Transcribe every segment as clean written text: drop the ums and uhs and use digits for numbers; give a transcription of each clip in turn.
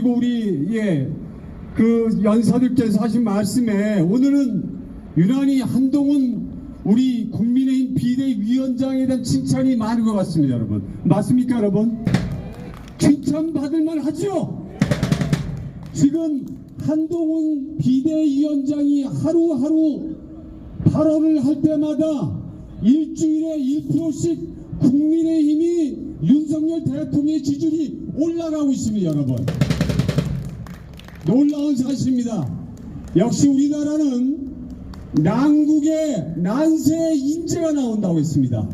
그리고 우리 그 연사들께서 하신 말씀에 오늘은 유난히 한동훈 우리 국민의힘 비대위원장에 대한 칭찬이 많은 것 같습니다. 여러분 맞습니까? 여러분 칭찬받을 만하죠. 지금 한동훈 비대위원장이 하루하루 발언을 할 때마다 일주일에 1%씩 국민의힘이 윤석열 대통령의 지지율이 올라가고 있습니다. 여러분 놀라운 사실입니다. 역시 우리나라는 난국의 난세의 인재가 나온다고 했습니다.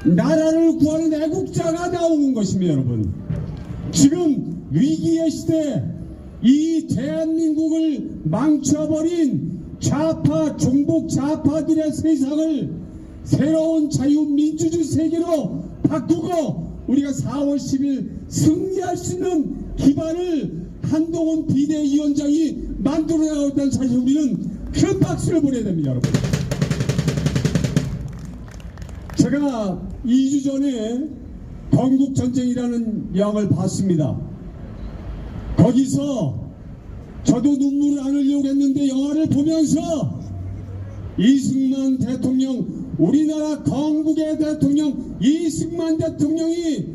나라를 구하는 애국자가 나오는 것입니다. 여러분 지금 위기의 시대 이 대한민국을 망쳐버린 좌파 종북 좌파들의 세상을 새로운 자유민주주의 세계로 바꾸고 우리가 4월 10일 승리할 수 있는 기반을 한동훈 비대위원장이 만들어 나가고 있다는 사실 우리는 큰 박수를 보내야 됩니다. 여러분 제가 2주 전에 건국전쟁이라는 영화를 봤습니다. 거기서 저도 눈물을 안 흘리려고 했는데 영화를 보면서 이승만 대통령 우리나라 건국의 대통령 이승만 대통령이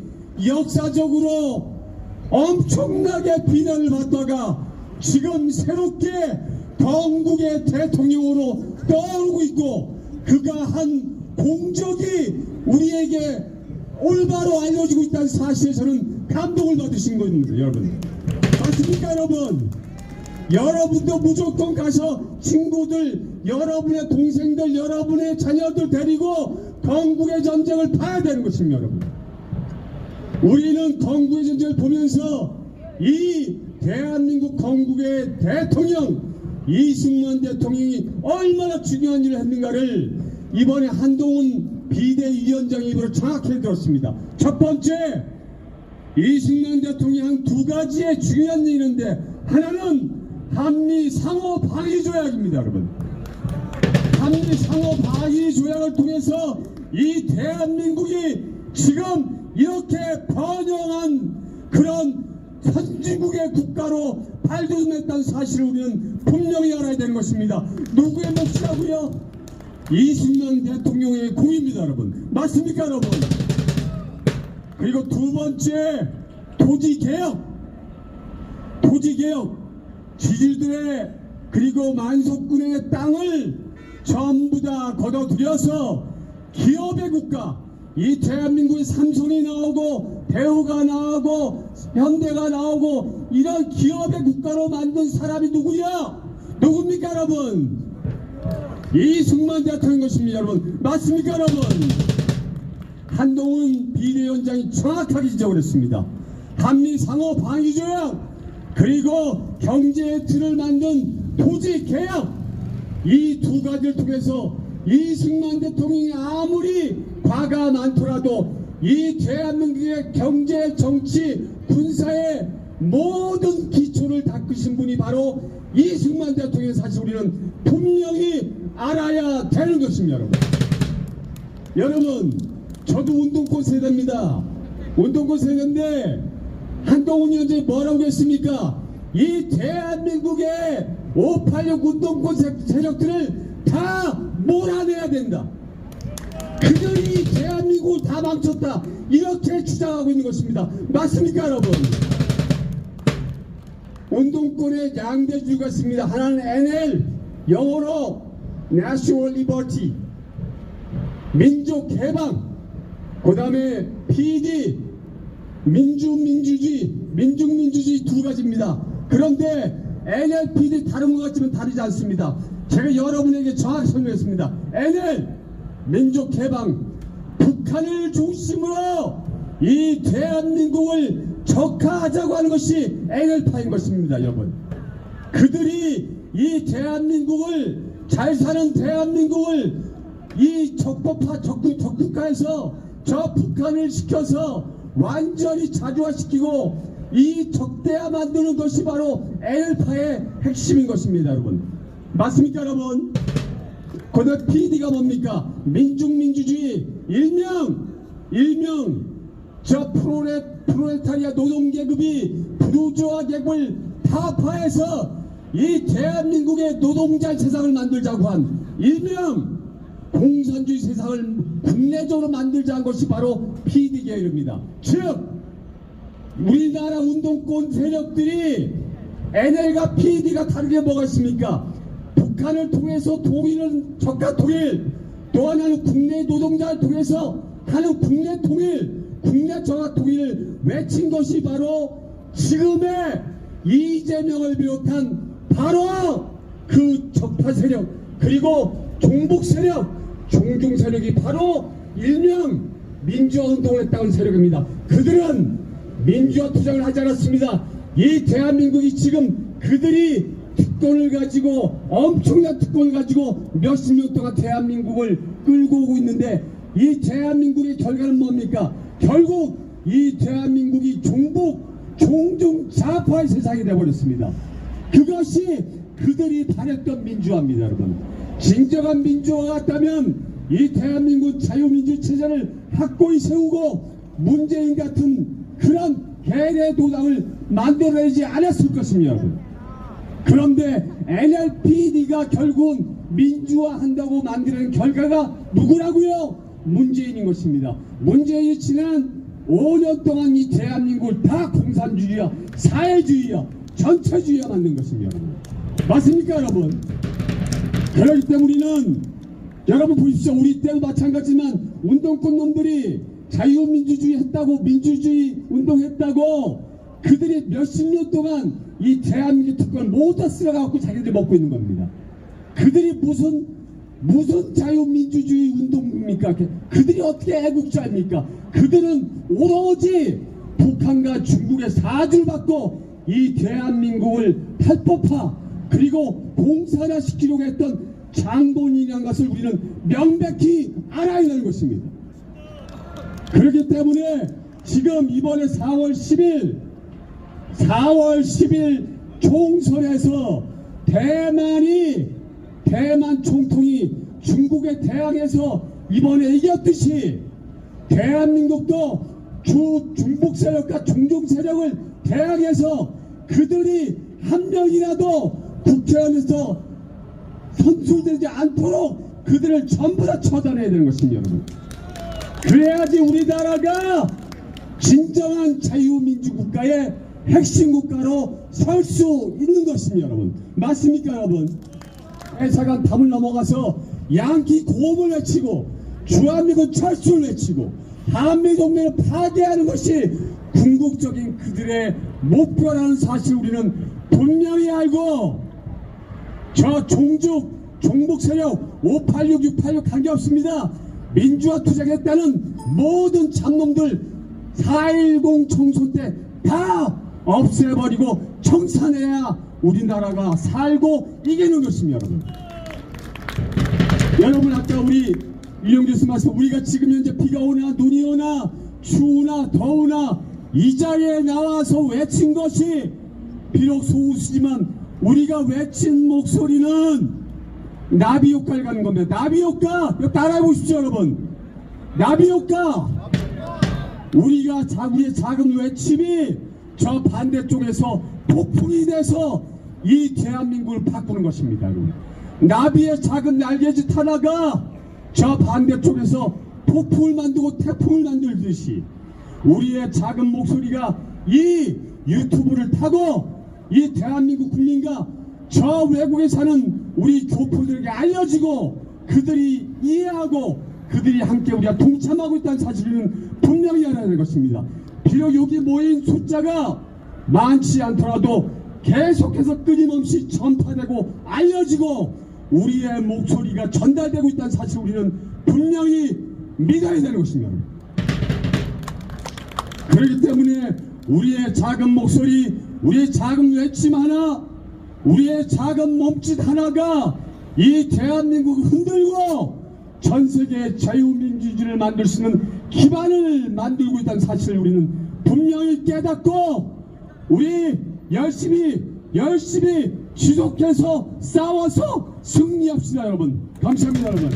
역사적으로 엄청나게 비난을 받다가 지금 새롭게 건국의 대통령으로 떠오르고 있고 그가 한 공적이 우리에게 올바로 알려지고 있다는 사실에 저는 감동을 받으신 겁니다. 여러분 맞습니까? 여러분도 무조건 가서 친구들 여러분의 동생들 여러분의 자녀들 데리고 건국의 전쟁을 봐야 되는 것입니다. 여러분 우리는 건국의 전쟁을 보면서 이 대한민국 건국의 대통령 이승만 대통령이 얼마나 중요한 일을 했는가를 이번에 한동훈 비대위원장의 입으로 정확히 들었습니다. 첫 번째 이승만 대통령이 한 두 가지의 중요한 일이 있는데 하나는 한미 상호 방위 조약입니다. 여러분 한미 상호 방위 조약을 통해서 이 대한민국이 지금 이렇게 번영한 그런 선진국의 국가로 발돋움했다는 사실을 우리는 분명히 알아야 되는 것입니다. 누구의 몫이라고요? 이승만 대통령의 공입니다. 여러분 맞습니까? 여러분 그리고 두 번째 토지개혁 지주들의 그리고 만석군의 땅을 전부 다 걷어들여서 기업의 국가 이 대한민국의 삼성이 나오고 대우가 나오고 현대가 나오고 이런 기업의 국가로 만든 사람이 누굽니까 여러분? 이승만 대통령 것입니다. 여러분 맞습니까? 여러분 한동훈 비대위원장이 정확하게 지적을 했습니다. 한미 상호 방위 조약 그리고 경제의 틀을 만든 토지 개혁 이 두 가지를 통해서 이승만 대통령이 아무리 과가 많더라도 이 대한민국의 경제, 정치, 군사의 모든 기초를 닦으신 분이 바로 이승만 대통령의 사실 우리는 분명히 알아야 되는 것입니다. 여러분 저도 운동권 세대입니다. 운동권 세대인데 한동훈 위원장이 뭐라고 했습니까? 이 대한민국의 586 운동권 세력들을 다 몰아내야 된다. 그들이 대한민국을 다 망쳤다. 이렇게 주장하고 있는 것입니다. 맞습니까 여러분? 운동권의 양대주의가 있습니다. 하나는 NL 영어로 National Liberty 민족해방 그 다음에 PD 민중민주주의 두 가지입니다. 그런데 NLPD 다른 것 같지만 다르지 않습니다. 제가 여러분에게 정확히 설명했습니다. NL 민족해방 북한을 중심으로 이 대한민국을 적화하자고 하는 것이 NL파인 것입니다. 여러분 그들이 이 대한민국을 잘 사는 대한민국을 이 적법화 적국가에서 저 북한을 시켜서 완전히 자주화시키고 이 적대화 만드는 것이 바로 NL파의 핵심인 것입니다. 여러분 맞습니까? 여러분 그다음 PD가 뭡니까? 민중민주주의 일명 저 프로레타리아 노동계급이 부르주아 계급을 타파해서 이 대한민국의 노동자 세상을 만들자고 한 일명 공산주의 세상을 국내적으로 만들자는 것이 바로 PD계열입니다. 즉 우리나라 운동권 세력들이 NL과 PD가 다른 게 뭐가 있습니까? 북한을 통해서 독일은 적과 독일, 또 하나는 국내 노동자를 통해서 하는 국내 통일, 국내 적과 독일을 외친 것이 바로 지금의 이재명을 비롯한 바로 그 적파 세력, 그리고 종북 세력, 종중 세력이 바로 일명 민주화 운동을 했다는 세력입니다. 그들은 민주화 투쟁을 하지 않았습니다. 이 대한민국이 지금 그들이 특권을 가지고, 엄청난 특권을 가지고 몇십 년 동안 대한민국을 끌고 오고 있는데, 이 대한민국의 결과는 뭡니까? 결국 이 대한민국이 종북 종중 좌파의 세상이 되어버렸습니다. 그것이 그들이 바랬던 민주화입니다. 여러분, 진정한 민주화가 같다면 이 대한민국 자유민주 체제를 확고히 세우고 문재인 같은 그런 괴뢰도당을 만들어내지 않았을 것입니다. 여러분. 그런데 NLPD가 결국은 민주화한다고 만드는 결과가 누구라고요? 문재인인 것입니다. 문재인이 지난 5년 동안 이 대한민국을 다 공산주의와 사회주의와 전체주의와 만든 것입니다. 맞습니까 여러분? 그렇기 때문에 우리는, 여러분 보십시오. 우리 때도 마찬가지지만 운동권 놈들이 자유민주주의 했다고, 민주주의 운동했다고, 그들이 몇십 년 동안 이 대한민국 특권 모두 쓸어가고 자기들이 먹고 있는 겁니다. 그들이 무슨 자유민주주의 운동입니까? 그들이 어떻게 애국자입니까? 그들은 오로지 북한과 중국의 사주를 받고 이 대한민국을 탈법화 그리고 공산화시키려고 했던 장본인이라는 것을 우리는 명백히 알아야 하는 것입니다. 그렇기 때문에 지금 이번에 4월 10일 총선에서 대만 총통이 중국에 대항해서 이번에 이겼듯이 대한민국도 중북 세력과 종종 세력을 대항해서 그들이 한 명이라도 국회의원에서 선출되지 않도록 그들을 전부 다 처단해야 되는 것입니다. 여러분. 그래야지 우리나라가 진정한 자유민주국가의 핵심 국가로 설 수 있는 것입니다. 여러분. 맞습니까 여러분? 회사관 담을 넘어가서 양키 고음을 외치고 주한미군 철수를 외치고 한미동맹을 파괴하는 것이 궁극적인 그들의 목표라는 사실을 우리는 분명히 알고, 저 종북 세력 586, 686 관계없습니다. 민주화 투쟁했다는 모든 잡놈들 4.10 총선 때 다 없애버리고 청산해야 우리나라가 살고 이기는 것입니다. 여러분 아까 우리 이용 교수 말씀, 우리가 지금 현재 비가 오나 눈이 오나 추우나 더우나 이 자리에 나와서 외친 것이 비록 소수지만 우리가 외친 목소리는 나비 효과를 가는 겁니다. 나비 효과, 이거 따라해 보십시오 여러분. 나비 효과. 우리의 작은 외침이 저 반대쪽에서 폭풍이 돼서 이 대한민국을 바꾸는 것입니다. 여러분. 나비의 작은 날개짓 하나가 저 반대쪽에서 폭풍을 만들고 태풍을 만들듯이 우리의 작은 목소리가 이 유튜브를 타고 이 대한민국 국민과 저 외국에 사는 우리 교포들에게 알려지고 그들이 이해하고 그들이 함께 우리가 동참하고 있다는 사실은 분명히 알아야 될 것입니다. 비록 여기 모인 숫자가 많지 않더라도 계속해서 끊임없이 전파되고 알려지고 우리의 목소리가 전달되고 있다는 사실을 우리는 분명히 믿어야 되는 것입니다. 그렇기 때문에 우리의 작은 목소리, 우리의 작은 외침 하나, 우리의 작은 몸짓 하나가 이 대한민국을 흔들고 전 세계의 자유민주주의를 만들 수 있는 기반을 만들고 있다는 사실을 우리는 분명히 깨닫고 우리 열심히 지속해서 싸워서 승리합시다 여러분. 감사합니다 여러분.